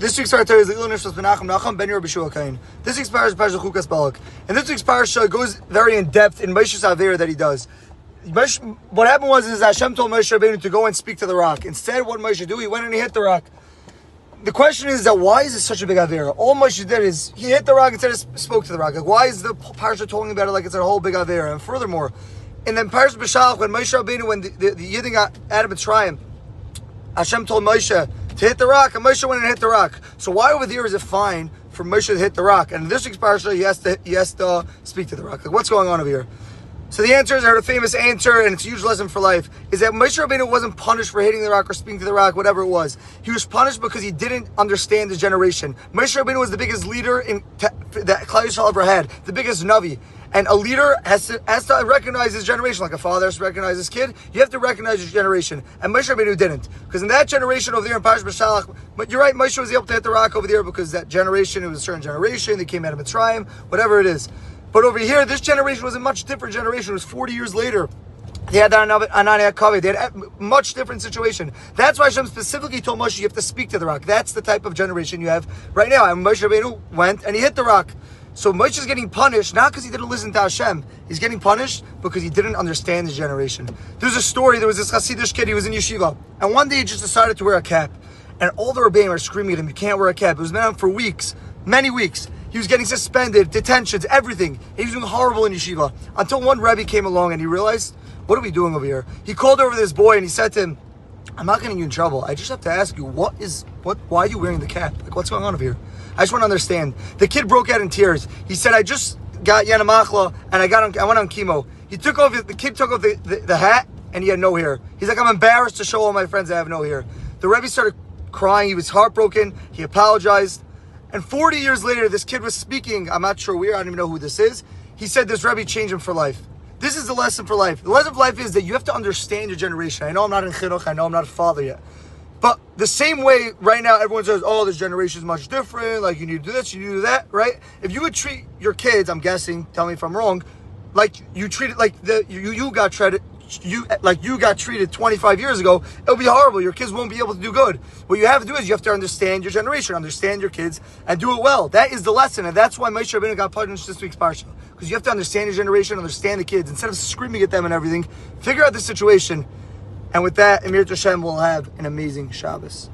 This week's parsha is Mנחem, נחom, Ben Yehusha. This week's parsha is Parshas Chukas-Balak, and this week's parsha goes very in depth in Moshe's avera that he does. What happened was Hashem told Moshe Rabbeinu to go and speak to the rock. Instead, what did Moshe do? He went and he hit the rock. The question is that why is this such a big avera? All Moshe did is he hit the rock instead of spoke to the rock. Like, why is the parsha talking about it like it's a whole big avera? And furthermore, in the Parshas Chukas-Balak, when Moshe Rabbeinu, when the Yidden got out of Mitzrayim, Hashem told Moshe to hit the rock, and Moshe went and hit the rock. So why over there is it fine for Moshe to hit the rock? And in this week's parsha, he has to speak to the rock. Like, what's going on over here? So the answer is, I heard a famous answer, and it's a huge lesson for life, is that Moshe Rabbeinu wasn't punished for hitting the rock or speaking to the rock, whatever it was. He was punished because he didn't understand his generation. Moshe Rabbeinu was the biggest leader that Klal Yisrael ever had, the biggest Navi. And a leader has to recognize his generation, like a father has to recognize his kid. You have to recognize your generation. And Moshe Rabbeinu didn't. Because in that generation over there in Parshas Chukas-Balak, but you're right, Moshe was able to hit the rock over there because that generation, it was a certain generation, they came out of Mitzrayim, whatever it is. But over here, this generation was a much different generation. It was 40 years later. They had Anani HaKaveh. They had a much different situation. That's why Hashem specifically told Moshe, you have to speak to the rock. That's the type of generation you have right now. And Moshe Rabbeinu went and he hit the rock. So Moshe is getting punished, not because he didn't listen to Hashem. He's getting punished because he didn't understand his generation. There's a story, there was this Hasidish kid, he was in yeshiva. And one day he just decided to wear a cap. And all the Rebbeim are screaming at him, you can't wear a cap. It was meant for weeks, many weeks. He was getting suspended, detentions, everything. He was doing horrible in yeshiva. Until one Rebbe came along and he realized, what are we doing over here? He called over this boy and he said to him, I'm not getting you in trouble. I just have to ask you, why are you wearing the cap? Like, what's going on over here? I just want to understand. The kid broke out in tears. He said, I just got Yana Machla and I went on chemo. The kid took off the hat and he had no hair. He's like, I'm embarrassed to show all my friends I have no hair. The Rebbe started crying. He was heartbroken. He apologized. And 40 years later, this kid was speaking. I'm not sure where. I don't even know who this is. He said this Rebbe changed him for life. This is the lesson for life. The lesson for life is that you have to understand your generation. I know I'm not in chinuch. I know I'm not a father yet. But the same way right now, everyone says, oh, this generation is much different. Like, you need to do this, you need to do that, right? If you would treat your kids, I'm guessing, tell me if I'm wrong, like you treated, like you got treated 25 years ago, it'll be horrible. Your kids won't be able to do good. What you have to do is you have to understand your generation, understand your kids, and do it well. That is the lesson, and that's why Moshe Rabbeinu got punished this week's parsha. Because you have to understand your generation, understand the kids. Instead of screaming at them and everything, figure out the situation. And with that, Emir Hashem will have an amazing Shabbos.